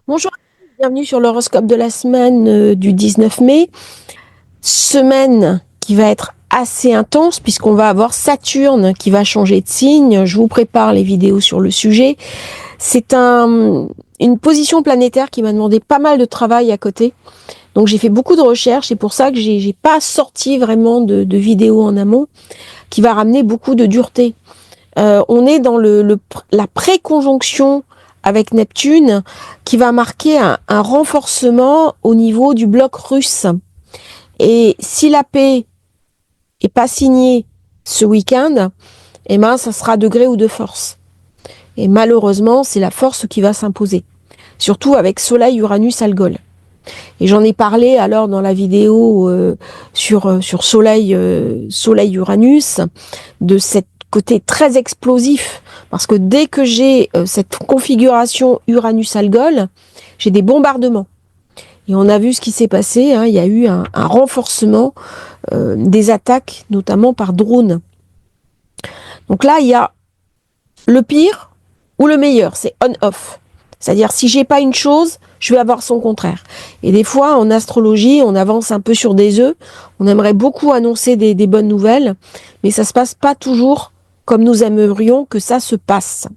Bonjour, bienvenue sur l'horoscope de la semaine du 19 mai. Semaine qui va être assez intense puisqu'on va avoir Saturne qui va changer de signe. Je vous prépare les vidéos sur le sujet. C'est une position planétaire qui m'a demandé pas mal de travail à côté. Donc j'ai fait beaucoup de recherches, c'est pour ça que j'ai pas sorti vraiment de vidéos en amont, qui va ramener beaucoup de dureté. On est dans la préconjonction avec Neptune qui va marquer un renforcement au niveau du bloc russe. Et si la paix est pas signée ce week-end, eh ben, ça sera de gré ou de force. Et malheureusement, c'est la force qui va s'imposer. Surtout avec Soleil, Uranus, Algol. Et j'en ai parlé alors dans la vidéo sur Soleil, Soleil Uranus, de cette côté très explosif, parce que dès que j'ai cette configuration Uranus-Algol, j'ai des bombardements. Et on a vu ce qui s'est passé, hein, il y a eu un renforcement des attaques, notamment par drone. Donc là, il y a le pire ou le meilleur, c'est on-off. C'est-à-dire, si j'ai pas une chose, je vais avoir son contraire. Et des fois, en astrologie, on avance un peu sur des œufs. On aimerait beaucoup annoncer des bonnes nouvelles, mais ça se passe pas toujours comme nous aimerions que ça se passe.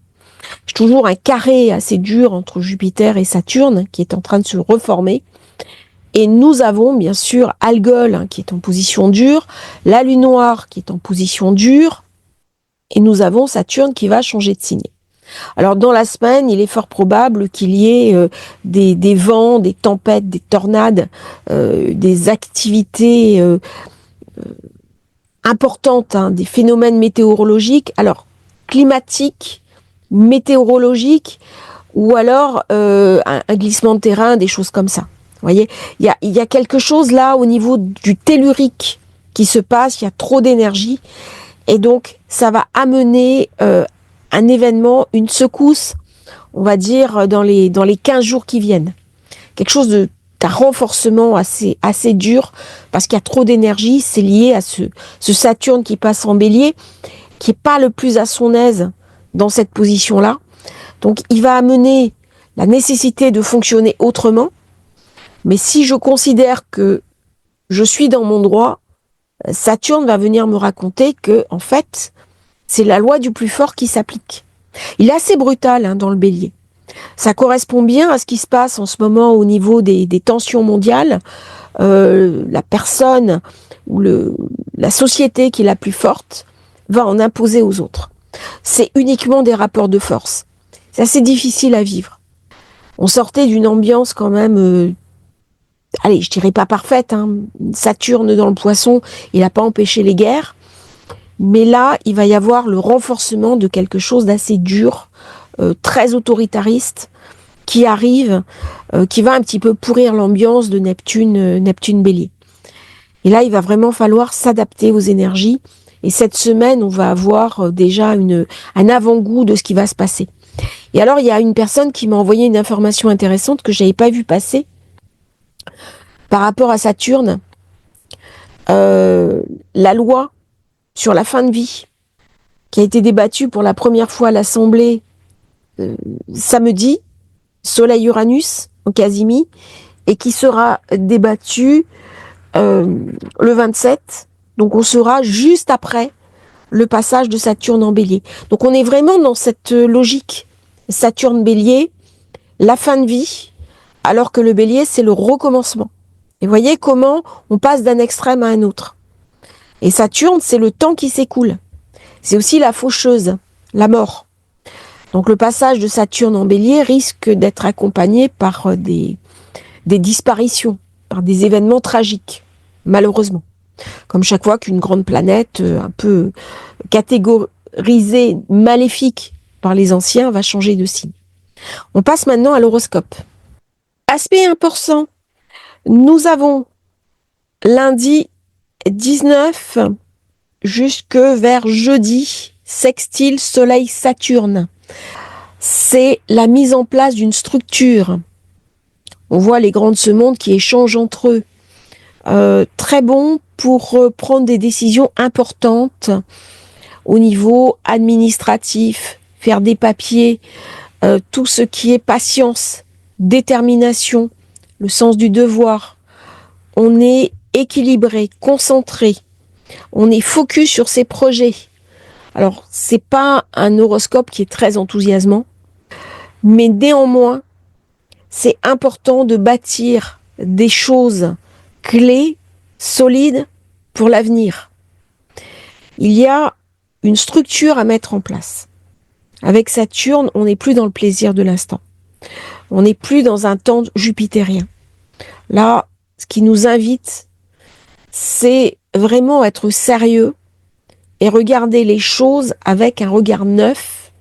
J'ai toujours un carré assez dur entre Jupiter et Saturne qui est en train de se reformer. Et nous avons bien sûr Algol qui est en position dure, la Lune noire qui est en position dure, et nous avons Saturne qui va changer de signe. Alors dans la semaine, il est fort probable qu'il y ait des vents, des tempêtes, des tornades, des activités importantes, hein, des phénomènes météorologiques, alors climatiques, météorologiques, ou alors un glissement de terrain, des choses comme ça. Vous voyez, il y a quelque chose là au niveau du tellurique qui se passe, il y a trop d'énergie, et donc ça va amener un événement, une secousse, on va dire, dans les 15 jours qui viennent. Quelque chose d'un renforcement assez dur, parce qu'il y a trop d'énergie, c'est lié à ce Saturne qui passe en bélier, qui n'est pas le plus à son aise dans cette position-là. Donc il va amener la nécessité de fonctionner autrement, mais si je considère que je suis dans mon droit, Saturne va venir me raconter que, en fait, c'est la loi du plus fort qui s'applique. Il est assez brutal hein, dans le bélier. Ça correspond bien à ce qui se passe en ce moment au niveau des tensions mondiales. La personne ou la société qui est la plus forte va en imposer aux autres. C'est uniquement des rapports de force. C'est assez difficile à vivre. On sortait d'une ambiance quand même, allez, je dirais pas parfaite, hein. Saturne dans le poisson, il n'a pas empêché les guerres. Mais là, il va y avoir le renforcement de quelque chose d'assez dur, très autoritariste, qui arrive, qui va un petit peu pourrir l'ambiance de Neptune Bélier. Et là, il va vraiment falloir s'adapter aux énergies. Et cette semaine, on va avoir déjà un avant-goût de ce qui va se passer. Et alors, il y a une personne qui m'a envoyé une information intéressante que je n'avais pas vu passer par rapport à Saturne. La loi sur la fin de vie qui a été débattue pour la première fois à l'Assemblée samedi, Soleil-Uranus en Casimie, et qui sera débattue le 27. Donc on sera juste après le passage de Saturne en Bélier. Donc on est vraiment dans cette logique Saturne-Bélier, la fin de vie, alors que le Bélier, c'est le recommencement. Et voyez comment on passe d'un extrême à un autre. Et Saturne, c'est le temps qui s'écoule. C'est aussi la faucheuse, la mort. Donc le passage de Saturne en Bélier risque d'être accompagné par des disparitions, par des événements tragiques, malheureusement. Comme chaque fois qu'une grande planète, un peu catégorisée maléfique par les anciens, va changer de signe. On passe maintenant à l'horoscope. Aspect important, nous avons lundi 19 jusque vers jeudi, sextile Soleil-Saturne. C'est la mise en place d'une structure. On voit les grands de ce monde qui échangent entre eux. Très bon pour prendre des décisions importantes au niveau administratif, faire des papiers, tout ce qui est patience, détermination, le sens du devoir. On est équilibré, concentré. On est focus sur ses projets. Alors, c'est pas un horoscope qui est très enthousiasmant, mais néanmoins, c'est important de bâtir des choses clés, solides pour l'avenir. Il y a une structure à mettre en place. Avec Saturne, on n'est plus dans le plaisir de l'instant. On n'est plus dans un temps jupitérien. Là, ce qui nous invite, c'est vraiment être sérieux et regarder les choses avec un regard neuf,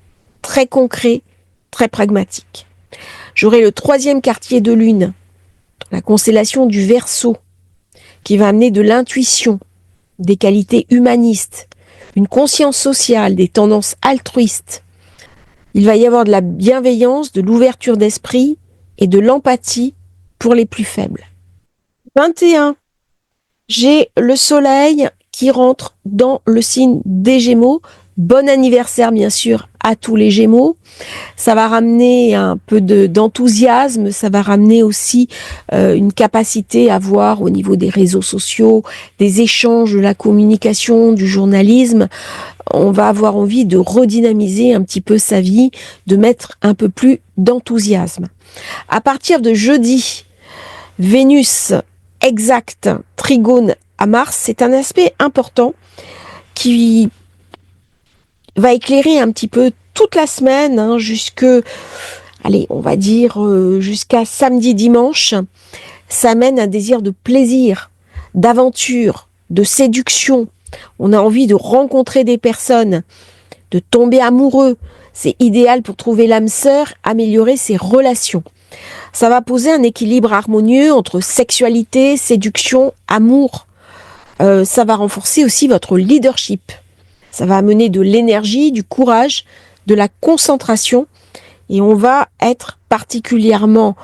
très concret, très pragmatique. J'aurai le 3e quartier de lune, la constellation du Verseau, qui va amener de l'intuition, des qualités humanistes, une conscience sociale, des tendances altruistes. Il va y avoir de la bienveillance, de l'ouverture d'esprit et de l'empathie pour les plus faibles. 21. J'ai le soleil qui rentre dans le signe des Gémeaux. Bon anniversaire, bien sûr, à tous les Gémeaux. Ça va ramener un peu d'enthousiasme, ça va ramener aussi une capacité à voir au niveau des réseaux sociaux, des échanges, de la communication, du journalisme. On va avoir envie de redynamiser un petit peu sa vie, de mettre un peu plus d'enthousiasme. À partir de jeudi, Vénus exact trigone à Mars, c'est un aspect important qui va éclairer un petit peu toute la semaine, allez, on va dire jusqu'à samedi, dimanche. Ça mène un désir de plaisir, d'aventure, de séduction. On a envie de rencontrer des personnes, de tomber amoureux. C'est idéal pour trouver l'âme sœur, améliorer ses relations. Ça va poser un équilibre harmonieux entre sexualité, séduction, amour. Ça va renforcer aussi votre leadership. Ça va amener de l'énergie, du courage, de la concentration. Et on va être particulièrement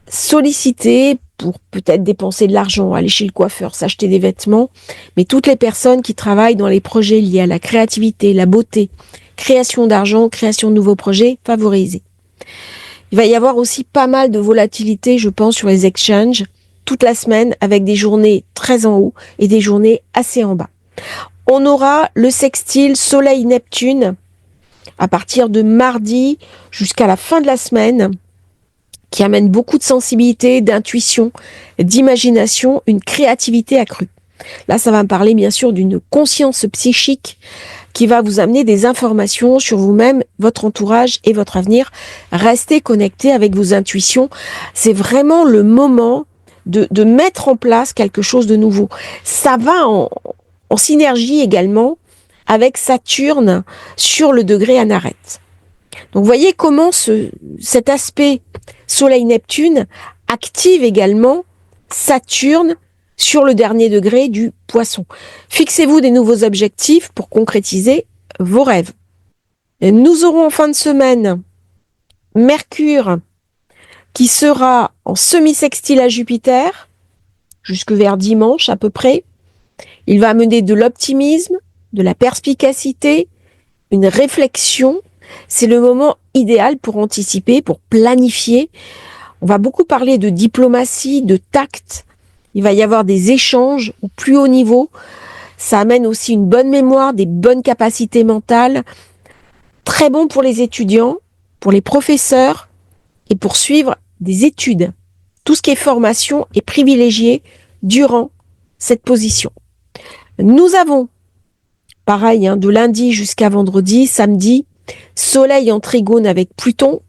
sollicité pour peut-être dépenser de l'argent, aller chez le coiffeur, s'acheter des vêtements. Mais toutes les personnes qui travaillent dans les projets liés à la créativité, la beauté, création d'argent, création de nouveaux projets, favorisés. Il va y avoir aussi pas mal de volatilité, je pense, sur les exchanges toute la semaine avec des journées très en haut et des journées assez en bas. On aura le sextile Soleil-Neptune à partir de mardi jusqu'à la fin de la semaine qui amène beaucoup de sensibilité, d'intuition, d'imagination, une créativité accrue. Là, ça va me parler bien sûr d'une conscience psychique qui va vous amener des informations sur vous-même, votre entourage et votre avenir. Restez connectés avec vos intuitions. C'est vraiment le moment de mettre en place quelque chose de nouveau. Ça va en synergie également avec Saturne sur le degré Anaret. Donc, voyez comment cet aspect Soleil-Neptune active également Saturne sur le dernier degré du Poisson. Fixez-vous des nouveaux objectifs pour concrétiser vos rêves. Et nous aurons en fin de semaine Mercure qui sera en semi-sextile à Jupiter, jusque vers dimanche à peu près. Il va amener de l'optimisme, de la perspicacité, une réflexion. C'est le moment idéal pour anticiper, pour planifier. On va beaucoup parler de diplomatie, de tact. Il va y avoir des échanges au plus haut niveau. Ça amène aussi une bonne mémoire, des bonnes capacités mentales. Très bon pour les étudiants, pour les professeurs et pour suivre des études. Tout ce qui est formation est privilégié durant cette position. Nous avons, pareil, de lundi jusqu'à vendredi, samedi, Soleil en trigone avec Pluton,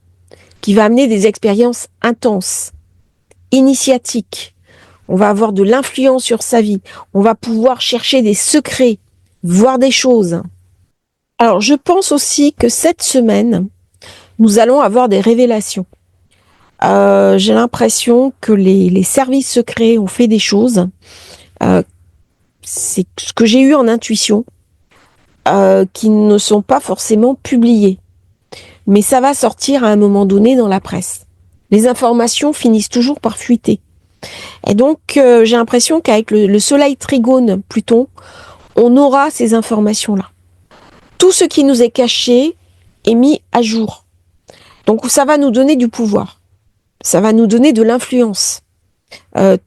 qui va amener des expériences intenses, initiatiques. On va avoir de l'influence sur sa vie. On va pouvoir chercher des secrets, voir des choses. Alors, je pense aussi que cette semaine, nous allons avoir des révélations. J'ai l'impression que les services secrets ont fait des choses. C'est ce que j'ai eu en intuition, qui ne sont pas forcément publiées. Mais ça va sortir à un moment donné dans la presse. Les informations finissent toujours par fuiter. Et donc, j'ai l'impression qu'avec le Soleil trigone Pluton, on aura ces informations-là. Tout ce qui nous est caché est mis à jour. Donc, ça va nous donner du pouvoir. ça va nous donner de l'influence.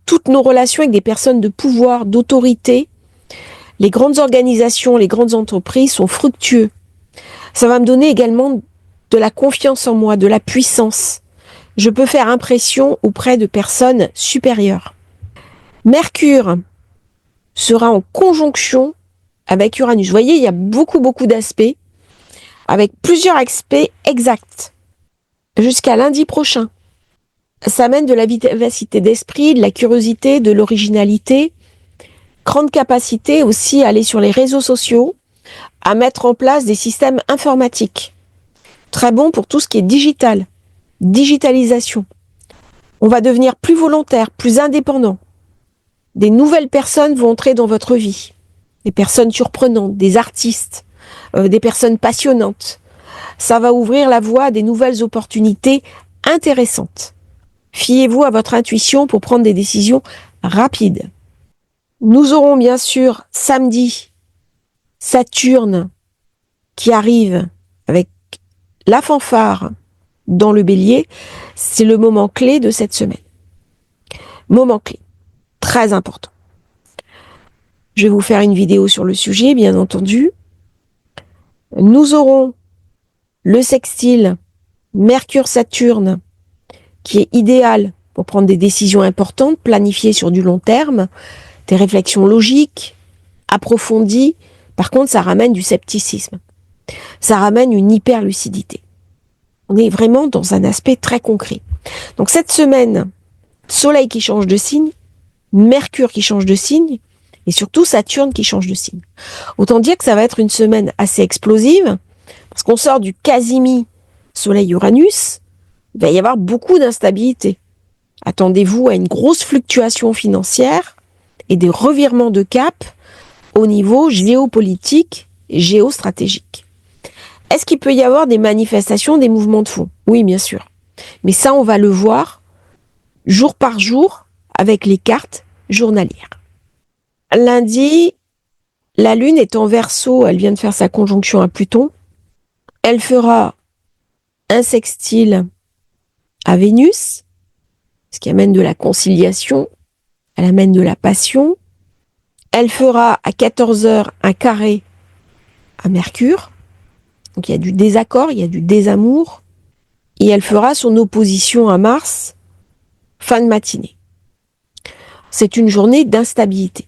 Toutes nos relations avec des personnes de pouvoir, d'autorité, les grandes organisations, les grandes entreprises sont fructueux. Ça va me donner également de la confiance en moi, de la puissance. Je peux faire impression auprès de personnes supérieures. Mercure sera en conjonction avec Uranus. Vous voyez, il y a beaucoup d'aspects, avec plusieurs aspects exacts, jusqu'à lundi prochain. Ça amène de la vivacité d'esprit, de la curiosité, de l'originalité, grande capacité aussi à aller sur les réseaux sociaux, à mettre en place des systèmes informatiques. Très bon pour tout ce qui est digital, digitalisation. On va devenir plus volontaire, plus indépendant. Des nouvelles personnes vont entrer dans votre vie. Des personnes surprenantes, des artistes, des personnes passionnantes. Ça va ouvrir la voie à des nouvelles opportunités intéressantes. Fiez-vous à votre intuition pour prendre des décisions rapides. Nous aurons bien sûr samedi Saturne qui arrive avec la fanfare dans le Bélier. C'est le moment clé de cette semaine. Moment clé, très important. Je vais vous faire une vidéo sur le sujet, bien entendu. Nous aurons le sextile Mercure-Saturne qui est idéal pour prendre des décisions importantes, planifiées sur du long terme, des réflexions logiques, approfondies. Par contre, ça ramène du scepticisme. Ça ramène une hyper-lucidité. On est vraiment dans un aspect très concret. Donc cette semaine, Soleil qui change de signe, Mercure qui change de signe, et surtout Saturne qui change de signe. Autant dire que ça va être une semaine assez explosive, parce qu'on sort du quasimi Soleil-Uranus, il va y avoir beaucoup d'instabilité. Attendez-vous à une grosse fluctuation financière et des revirements de cap au niveau géopolitique et géostratégique. Est-ce qu'il peut y avoir des manifestations, des mouvements de fond? Oui, bien sûr. Mais ça, on va le voir jour par jour avec les cartes journalières. Lundi, la Lune est en Verseau, elle vient de faire sa conjonction à Pluton. Elle fera un sextile à Vénus, ce qui amène de la conciliation, elle amène de la passion. Elle fera à 14h un carré à Mercure, donc il y a du désaccord, il y a du désamour, et elle fera son opposition à Mars fin de matinée. C'est une journée d'instabilité.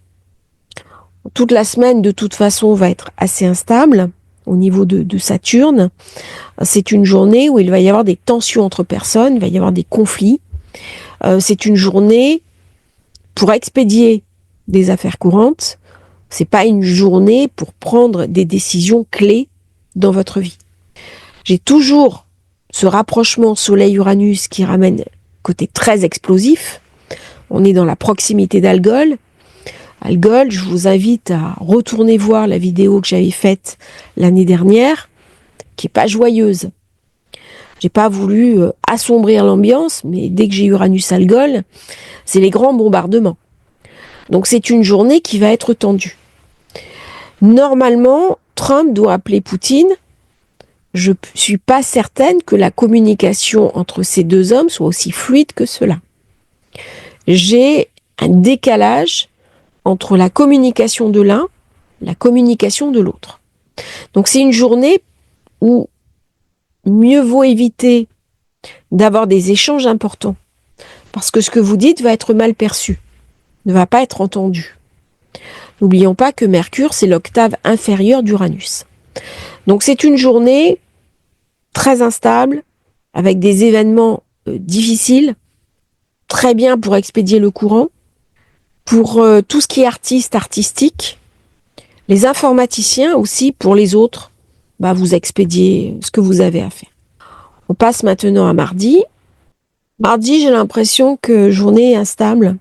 Toute la semaine, de toute façon, va être assez instable au niveau de Saturne. C'est une journée où il va y avoir des tensions entre personnes, il va y avoir des conflits. C'est une journée pour expédier des affaires courantes. C'est pas une journée pour prendre des décisions clés dans votre vie. J'ai toujours ce rapprochement Soleil-Uranus qui ramène côté très explosif. On est dans la proximité d'Algol. Algol, je vous invite à retourner voir la vidéo que j'avais faite l'année dernière, qui est pas joyeuse. J'ai pas voulu assombrir l'ambiance, mais dès que j'ai Uranus-Algol, c'est les grands bombardements. Donc c'est une journée qui va être tendue. Normalement, Trump doit appeler Poutine. Je suis pas certaine que la communication entre ces deux hommes soit aussi fluide que cela. J'ai un décalage entre la communication de l'un, la communication de l'autre. Donc c'est une journée où mieux vaut éviter d'avoir des échanges importants, parce que ce que vous dites va être mal perçu, ne va pas être entendu. N'oublions pas que Mercure, c'est l'octave inférieure d'Uranus. Donc c'est une journée très instable, avec des événements difficiles, très bien pour expédier le courant, pour tout ce qui est artistique, les informaticiens aussi, pour les autres, vous expédiez ce que vous avez à faire. On passe maintenant à mardi. Mardi, j'ai l'impression que journée instable,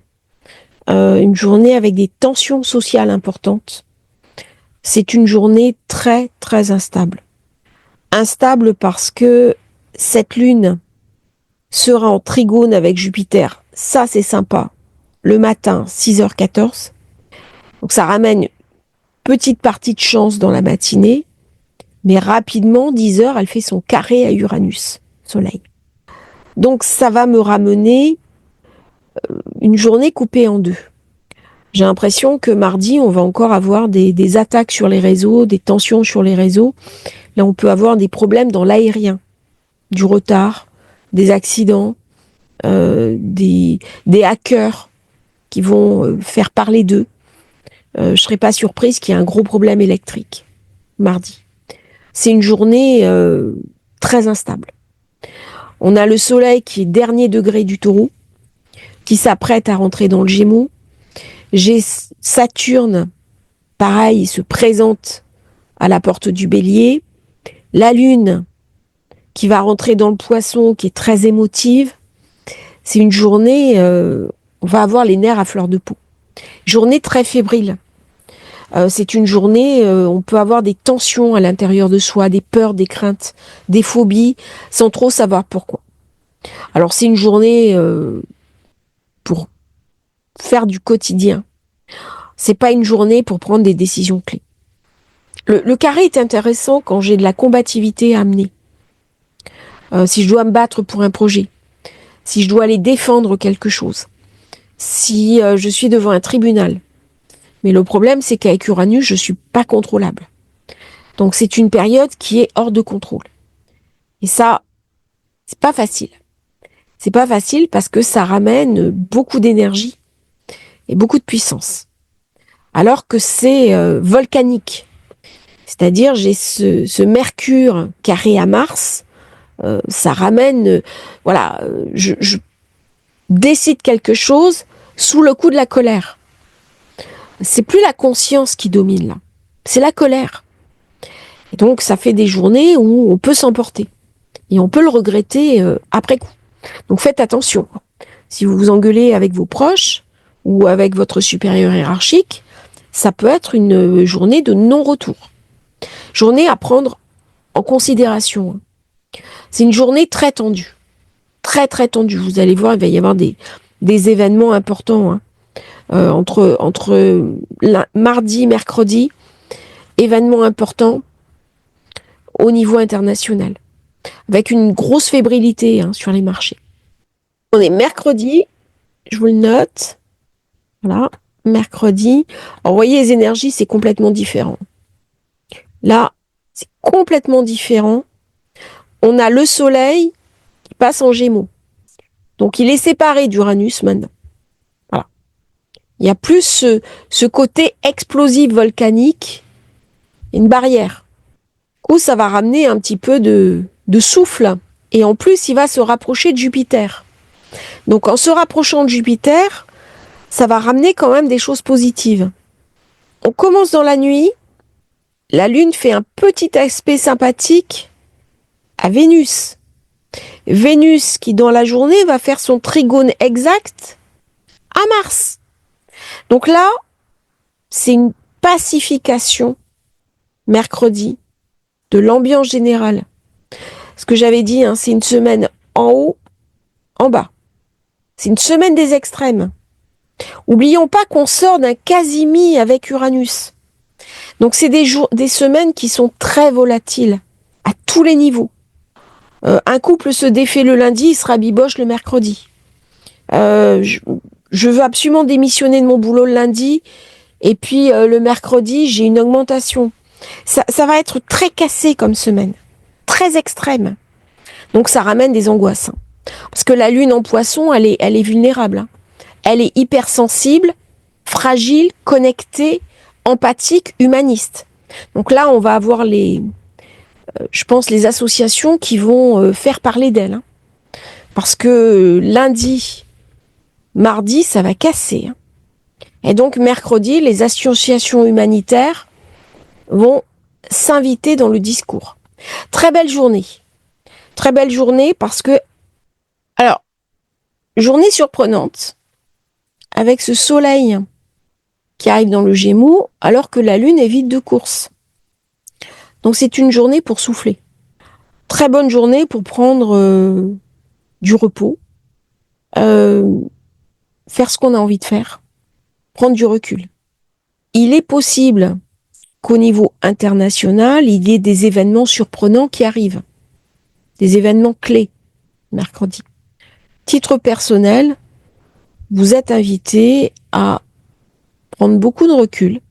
une journée avec des tensions sociales importantes. C'est une journée très, très instable. Instable parce que cette lune sera en trigone avec Jupiter. Ça, c'est sympa. Le matin, 6h14. Donc ça ramène une petite partie de chance dans la matinée, mais rapidement, 10h, elle fait son carré à Uranus, Soleil. Donc ça va me ramener une journée coupée en deux. J'ai l'impression que mardi, on va encore avoir des attaques sur les réseaux, des tensions sur les réseaux. Là, on peut avoir des problèmes dans l'aérien, du retard, des accidents, des hackers qui vont faire parler d'eux. Je ne serais pas surprise qu'il y ait un gros problème électrique mardi. C'est une journée très instable. On a le soleil qui est dernier degré du taureau, qui s'apprête à rentrer dans le Gémeaux. J'ai Saturne, pareil, il se présente à la porte du Bélier. La Lune, qui va rentrer dans le Poisson, qui est très émotive. C'est une journée, on va avoir les nerfs à fleur de peau. Journée très fébrile. C'est une journée, on peut avoir des tensions à l'intérieur de soi, des peurs, des craintes, des phobies, sans trop savoir pourquoi. Alors c'est une journée pour faire du quotidien. C'est pas une journée pour prendre des décisions clés. Le carré est intéressant quand j'ai de la combativité à amener. Si je dois me battre pour un projet, si je dois aller défendre quelque chose, si je suis devant un tribunal. Mais le problème, c'est qu'avec Uranus, je suis pas contrôlable. Donc c'est une période qui est hors de contrôle. Et ça, c'est pas facile. C'est pas facile parce que ça ramène beaucoup d'énergie et beaucoup de puissance. Alors que c'est volcanique. C'est-à-dire, j'ai ce Mercure carré à Mars, ça ramène, je décide quelque chose sous le coup de la colère. C'est plus la conscience qui domine là, c'est la colère. Et donc, ça fait des journées où on peut s'emporter. Et on peut le regretter après coup. Donc, faites attention. Si vous vous engueulez avec vos proches ou avec votre supérieur hiérarchique, ça peut être une journée de non-retour. Journée à prendre en considération. C'est une journée très tendue. Très, très tendue. Vous allez voir, il va y avoir des événements importants. Entre mardi, mercredi, événements importants au niveau international. Avec une grosse fébrilité sur les marchés. On est mercredi, je vous le note. Voilà, mercredi. Alors, vous voyez, les énergies, c'est complètement différent. Là, c'est complètement différent. On a le soleil qui passe en Gémeaux. Donc, il est séparé d'Uranus maintenant. Voilà. Il y a plus ce côté explosif volcanique, une barrière. Du coup, ça va ramener un petit peu de souffle. Et en plus, il va se rapprocher de Jupiter. Donc, en se rapprochant de Jupiter, ça va ramener quand même des choses positives. On commence dans la nuit. La Lune fait un petit aspect sympathique à Vénus. Vénus qui, dans la journée, va faire son trigone exact à Mars. Donc là, c'est une pacification, mercredi, de l'ambiance générale. Ce que j'avais dit, c'est une semaine en haut, en bas. C'est une semaine des extrêmes. Oublions pas qu'on sort d'un quasi-mi avec Uranus. Donc c'est des semaines qui sont très volatiles, à tous les niveaux. Un couple se défait le lundi, il se rabiboche le mercredi. Je veux absolument démissionner de mon boulot le lundi, et puis le mercredi, j'ai une augmentation. Ça va être très cassé comme semaine, très extrême. Donc ça ramène des angoisses. Parce que la Lune en Poisson, elle est vulnérable. Elle est hypersensible, fragile, connectée, empathique, humaniste. Donc là, on va avoir je pense, les associations qui vont faire parler d'elle. Parce que lundi, mardi, ça va casser. Et donc mercredi, les associations humanitaires vont s'inviter dans le discours. Très belle journée. Très belle journée parce que, alors, journée surprenante, avec ce soleil qui arrive dans le Gémeaux, alors que la Lune est vide de course. Donc c'est une journée pour souffler. Très bonne journée pour prendre du repos, faire ce qu'on a envie de faire, prendre du recul. Il est possible qu'au niveau international, il y ait des événements surprenants qui arrivent, des événements clés, mercredi. titre personnel, vous êtes invité à prendre beaucoup de recul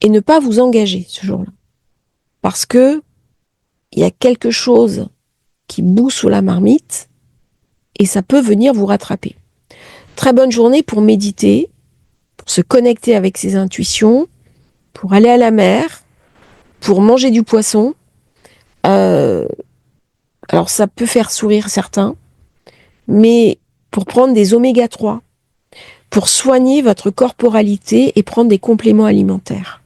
et ne pas vous engager ce jour-là. Parce que il y a quelque chose qui bout sous la marmite et ça peut venir vous rattraper. Très bonne journée pour méditer, pour se connecter avec ses intuitions, pour aller à la mer, pour manger du poisson. Alors ça peut faire sourire certains, mais pour prendre des oméga 3, pour soigner votre corporalité et prendre des compléments alimentaires.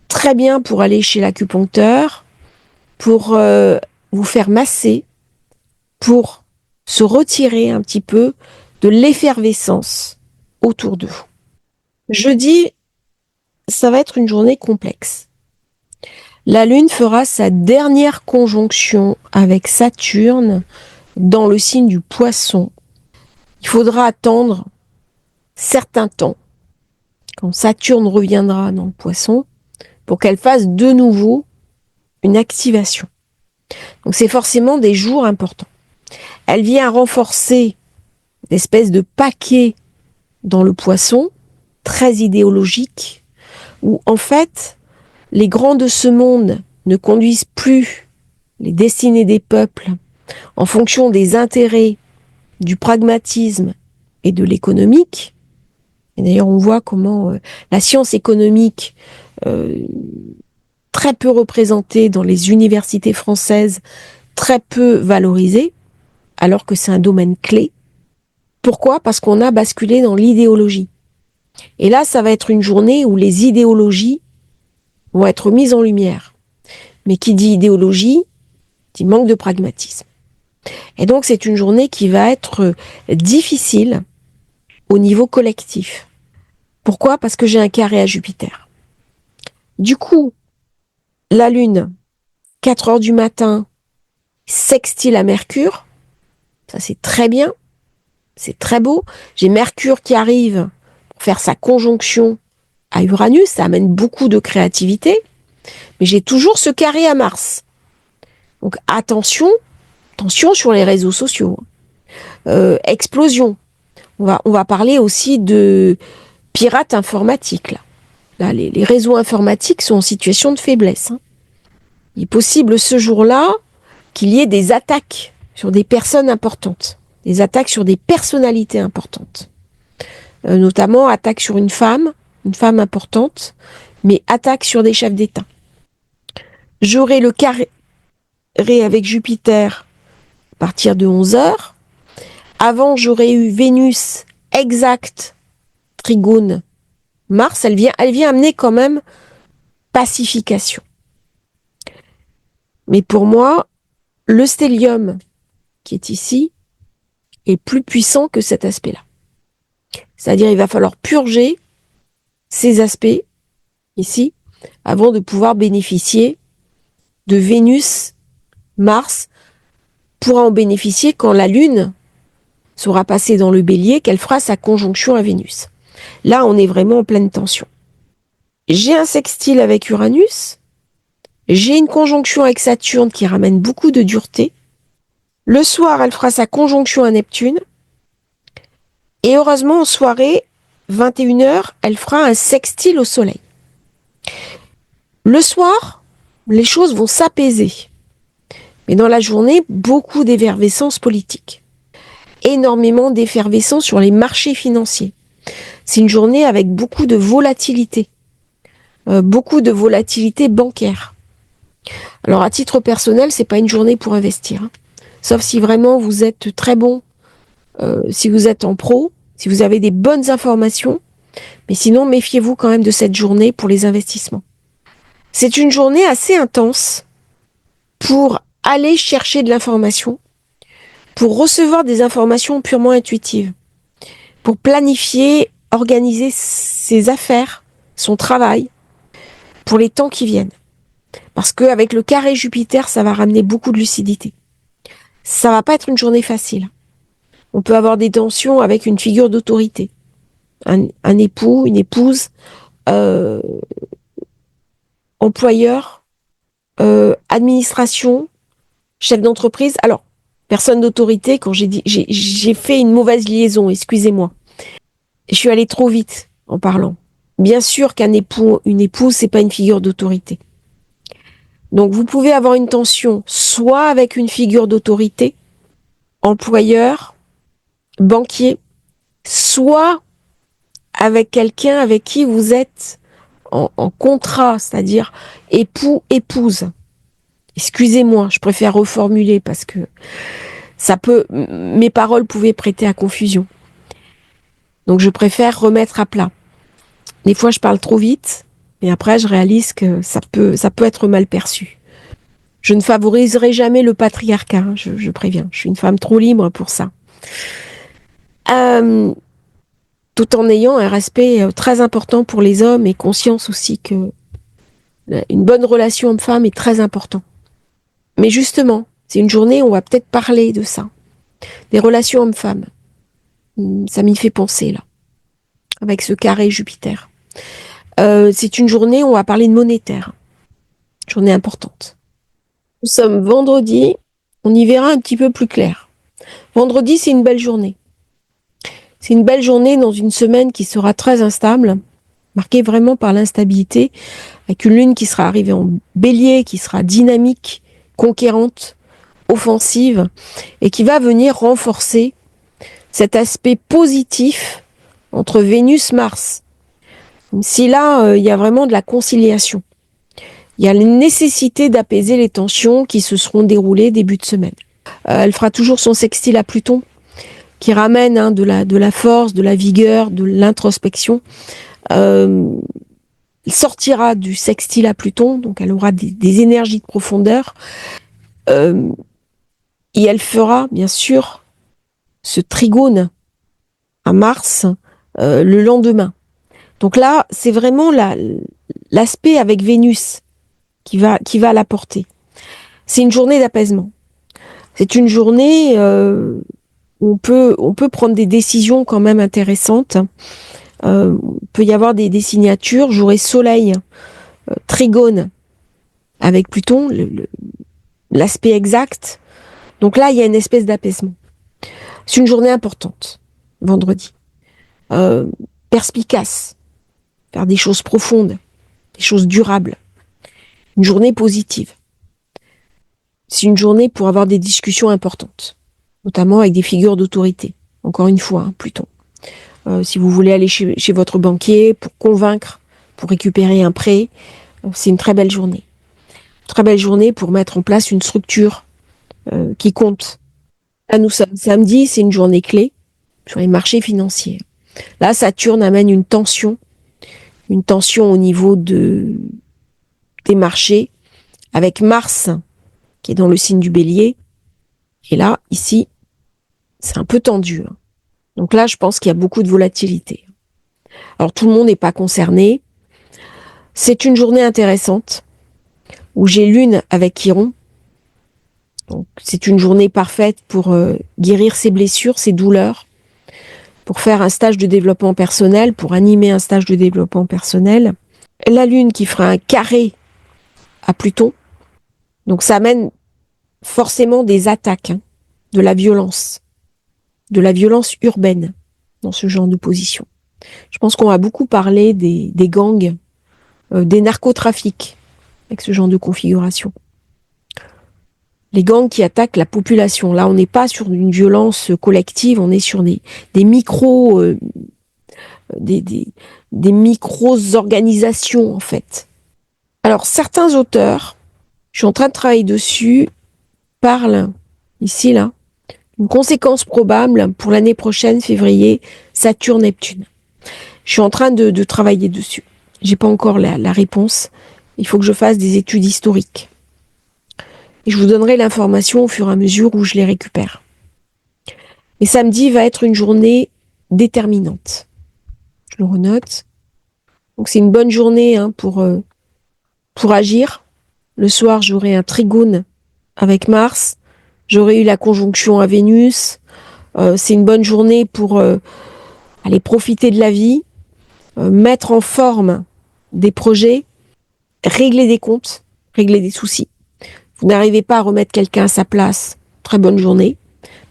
Très bien pour aller chez l'acupuncteur, pour vous faire masser, pour se retirer un petit peu de l'effervescence autour de vous. Jeudi, ça va être une journée complexe. La Lune fera sa dernière conjonction avec Saturne dans le signe du Poisson. Il faudra attendre certains temps, quand Saturne reviendra dans le Poisson, pour qu'elle fasse de nouveau une activation. Donc c'est forcément des jours importants. Elle vient renforcer l'espèce de paquet dans le Poisson, très idéologique, où en fait, les grands de ce monde ne conduisent plus les destinées des peuples en fonction des intérêts, du pragmatisme et de l'économique. Et d'ailleurs, on voit comment la science économique, très peu représentée dans les universités françaises, très peu valorisée, alors que c'est un domaine clé. Pourquoi ? Parce qu'on a basculé dans l'idéologie. Et là, ça va être une journée où les idéologies vont être mises en lumière. Mais qui dit idéologie, dit manque de pragmatisme. Et donc, c'est une journée qui va être difficile au niveau collectif. Pourquoi ? Parce que j'ai un carré à Jupiter. Du coup, la Lune, 4 heures du matin, sextile à Mercure. Ça, c'est très bien. C'est très beau. J'ai Mercure qui arrive pour faire sa conjonction à Uranus. Ça amène beaucoup de créativité. Mais j'ai toujours ce carré à Mars. Donc, attention sur les réseaux sociaux. Explosion. On va parler aussi de pirates informatiques. Là, les réseaux informatiques sont en situation de faiblesse. Il est possible ce jour-là qu'il y ait des attaques sur des personnes importantes, des attaques sur des personnalités importantes. Notamment attaques sur une femme importante, mais attaques sur des chefs d'État. J'aurai le carré avec Jupiter à partir de 11h. Avant, j'aurais eu Vénus exact trigone Mars. Elle vient amener quand même pacification. Mais pour moi, le stellium qui est ici est plus puissant que cet aspect-là. C'est-à-dire, il va falloir purger ces aspects ici avant de pouvoir bénéficier de Vénus, Mars, pourra en bénéficier quand la Lune sera passée dans le Bélier, qu'elle fera sa conjonction à Vénus. Là, on est vraiment en pleine tension. J'ai un sextile avec Uranus, j'ai une conjonction avec Saturne qui ramène beaucoup de dureté. Le soir, elle fera sa conjonction à Neptune. Et heureusement, en soirée, 21h, elle fera un sextile au Soleil. Le soir, les choses vont s'apaiser. Mais dans la journée, beaucoup d'effervescence politique. Énormément d'effervescence sur les marchés financiers. C'est une journée avec beaucoup de volatilité. Beaucoup de volatilité bancaire. Alors, à titre personnel, c'est pas une journée pour investir. Sauf si vraiment vous êtes très bon, si vous êtes en pro, si vous avez des bonnes informations. Mais sinon, méfiez-vous quand même de cette journée pour les investissements. C'est une journée assez intense pour aller chercher de l'information, pour recevoir des informations purement intuitives, pour planifier, organiser ses affaires, son travail, pour les temps qui viennent. Parce qu'avec le carré Jupiter, ça va ramener beaucoup de lucidité. Ça va pas être une journée facile. On peut avoir des tensions avec une figure d'autorité. Un époux, une épouse, employeur, administration, chef d'entreprise. Alors, Personne d'autorité, quand j'ai fait une mauvaise liaison, excusez-moi. Je suis allée trop vite en parlant. Bien sûr qu'un époux, une épouse, c'est pas une figure d'autorité. Donc vous pouvez avoir une tension soit avec une figure d'autorité, employeur, banquier, soit avec quelqu'un avec qui vous êtes en contrat, c'est-à-dire époux, épouse. Excusez-moi, je préfère reformuler parce que mes paroles pouvaient prêter à confusion. Donc je préfère remettre à plat. Des fois je parle trop vite, et après je réalise que ça peut être mal perçu. Je ne favoriserai jamais le patriarcat, hein, je préviens. Je suis une femme trop libre pour ça. Tout en ayant un respect très important pour les hommes et conscience aussi que une bonne relation homme-femme est très important. Mais justement, c'est une journée où on va peut-être parler de ça, des relations hommes-femmes. Ça m'y fait penser là, avec ce carré Jupiter. C'est une journée où on va parler de monétaire, journée importante. Nous sommes vendredi, on y verra un petit peu plus clair. Vendredi, c'est une belle journée. C'est une belle journée dans une semaine qui sera très instable, marquée vraiment par l'instabilité, avec une lune qui sera arrivée en bélier, qui sera dynamique, conquérante, offensive, et qui va venir renforcer cet aspect positif entre Vénus-Mars. Si là, il y a vraiment de la conciliation. Il y a la nécessité d'apaiser les tensions qui se seront déroulées début de semaine. Elle fera toujours son sextile à Pluton, qui ramène de la force, de la vigueur, de l'introspection. Elle sortira du sextile à Pluton, donc elle aura des énergies de profondeur. Et elle fera, bien sûr, ce trigone à Mars le lendemain. Donc là, c'est vraiment l'aspect avec Vénus qui va l'apporter. C'est une journée d'apaisement. C'est une journée où on peut prendre des décisions quand même intéressantes. Il peut y avoir des signatures. J'aurai Soleil, Trigone avec Pluton, l'aspect exact. Donc là, il y a une espèce d'apaisement. C'est une journée importante, vendredi. Perspicace, faire des choses profondes, des choses durables. Une journée positive. C'est une journée pour avoir des discussions importantes, notamment avec des figures d'autorité. Encore une fois, Pluton. Si vous voulez aller chez votre banquier pour convaincre, pour récupérer un prêt, c'est une très belle journée. Une très belle journée pour mettre en place une structure qui compte. Là, nous sommes samedi, c'est une journée clé sur les marchés financiers. Là, Saturne amène une tension au niveau des marchés, avec Mars qui est dans le signe du Bélier. Et là, ici, c'est un peu tendu. Donc là, je pense qu'il y a beaucoup de volatilité. Alors tout le monde n'est pas concerné. C'est une journée intéressante où j'ai Lune avec Chiron. Donc c'est une journée parfaite pour guérir ses blessures, ses douleurs, pour faire un stage de développement personnel, pour animer un stage de développement personnel. La Lune qui fera un carré à Pluton. Donc ça amène forcément des attaques, de la violence urbaine dans ce genre de position. Je pense qu'on va beaucoup parler des gangs, des narcotrafics avec ce genre de configuration. Les gangs qui attaquent la population. Là, on n'est pas sur une violence collective, on est sur des micros, des micro-organisations en fait. Alors certains auteurs, je suis en train de travailler dessus, parlent ici là, une conséquence probable pour l'année prochaine, février, Saturne-Neptune. Je suis en train de travailler dessus. J'ai pas encore la réponse. Il faut que je fasse des études historiques. Et je vous donnerai l'information au fur et à mesure où je les récupère. Mais samedi va être une journée déterminante. Je le renote. Donc c'est une bonne journée pour agir. Le soir, j'aurai un trigone avec Mars. J'aurai eu la conjonction à Vénus. C'est une bonne journée pour aller profiter de la vie, mettre en forme des projets, régler des comptes, régler des soucis. Vous n'arrivez pas à remettre quelqu'un à sa place, très bonne journée.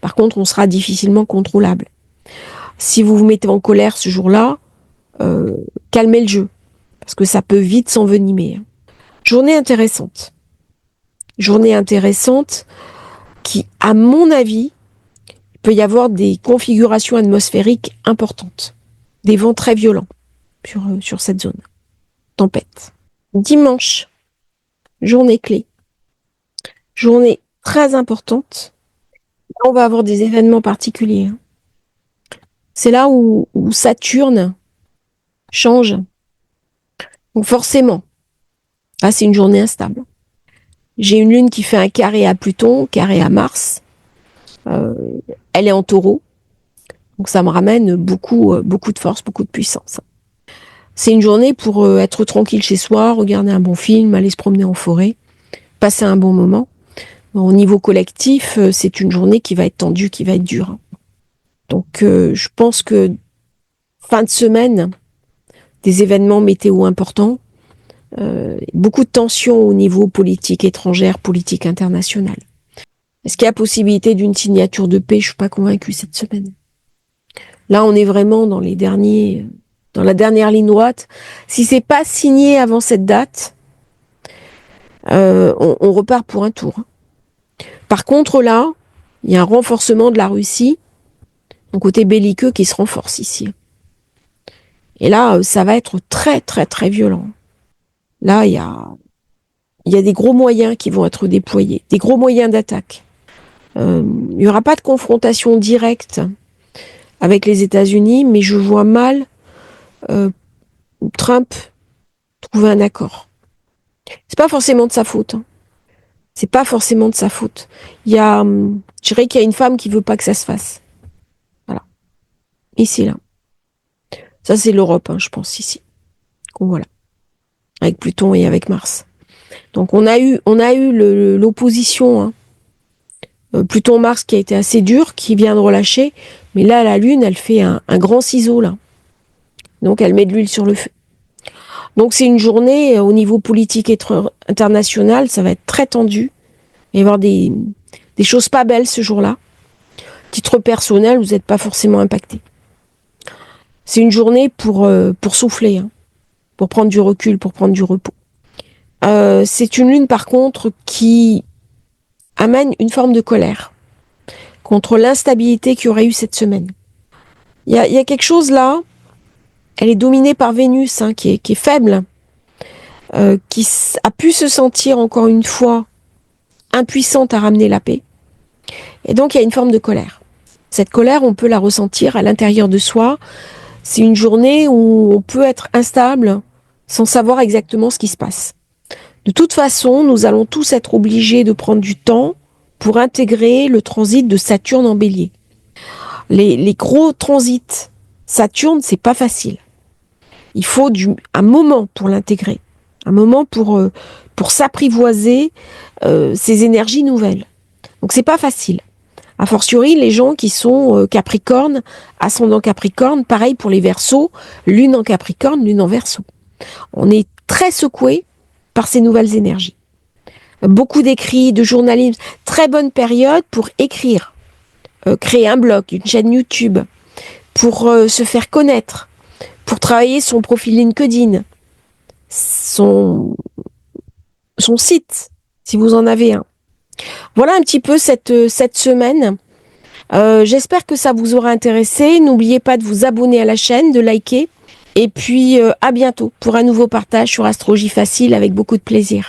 Par contre, on sera difficilement contrôlable. Si vous vous mettez en colère ce jour-là, calmez le jeu, parce que ça peut vite s'envenimer. Journée intéressante. Journée intéressante qui, à mon avis, peut y avoir des configurations atmosphériques importantes. Des vents très violents sur cette zone. Tempête. Dimanche, journée clé. Journée très importante. Là, on va avoir des événements particuliers. C'est là où Saturne change. Donc forcément, là, c'est une journée instable. J'ai une lune qui fait un carré à Pluton, carré à Mars. Elle est en taureau. Donc ça me ramène beaucoup de force, beaucoup de puissance. C'est une journée pour être tranquille chez soi, regarder un bon film, aller se promener en forêt, passer un bon moment. Au niveau collectif, c'est une journée qui va être tendue, qui va être dure. Donc je pense que fin de semaine, des événements météo importants, beaucoup de tensions au niveau politique étrangère, politique internationale. Est-ce qu'il y a possibilité d'une signature de paix? Je suis pas convaincue cette semaine. Là, on est vraiment dans la dernière ligne droite. Si c'est pas signé avant cette date, on repart pour un tour. Par contre, là, il y a un renforcement de la Russie, un côté belliqueux qui se renforce ici. Et là, ça va être très, très, très violent. Là, il y a des gros moyens qui vont être déployés, des gros moyens d'attaque. Il n'y aura pas de confrontation directe avec les États-Unis, mais je vois mal Trump trouver un accord. C'est pas forcément de sa faute. C'est pas forcément de sa faute. Je dirais qu'il y a une femme qui veut pas que ça se fasse. Voilà. Ici, là. Ça, c'est l'Europe, je pense, ici. Donc, voilà. Avec Pluton et avec Mars. Donc, on a eu l'opposition, Pluton-Mars qui a été assez dure, qui vient de relâcher. Mais là, la Lune, elle fait un grand ciseau, là. Donc, elle met de l'huile sur le feu. Donc, c'est une journée, au niveau politique et international, ça va être très tendu. Il va y avoir des choses pas belles ce jour-là. Titre personnel, vous n'êtes pas forcément impacté. C'est une journée pour souffler, pour prendre du recul, pour prendre du repos. C'est une lune, par contre, qui amène une forme de colère contre l'instabilité qu'il y aurait eu cette semaine. Il y a quelque chose là, elle est dominée par Vénus, qui est faible, qui a pu se sentir encore une fois impuissante à ramener la paix. Et donc il y a une forme de colère. Cette colère, on peut la ressentir à l'intérieur de soi. C'est une journée où on peut être instable sans savoir exactement ce qui se passe. De toute façon, nous allons tous être obligés de prendre du temps pour intégrer le transit de Saturne en Bélier. Les gros transits Saturne, c'est pas facile. Il faut un moment pour l'intégrer, un moment pour s'apprivoiser ces énergies nouvelles. Donc c'est pas facile. A fortiori, les gens qui sont Capricorne, ascendant Capricorne, pareil pour les Verseaux, lune en Capricorne, lune en Verseau. On est très secoué par ces nouvelles énergies. Beaucoup d'écrits, de journalisme, très bonne période pour écrire, créer un blog, une chaîne YouTube, pour se faire connaître, pour travailler son profil LinkedIn, son site, si vous en avez un. Voilà un petit peu cette semaine. J'espère que ça vous aura intéressé. N'oubliez pas de vous abonner à la chaîne, de liker. Et puis à bientôt pour un nouveau partage sur Astrologie Facile avec beaucoup de plaisir.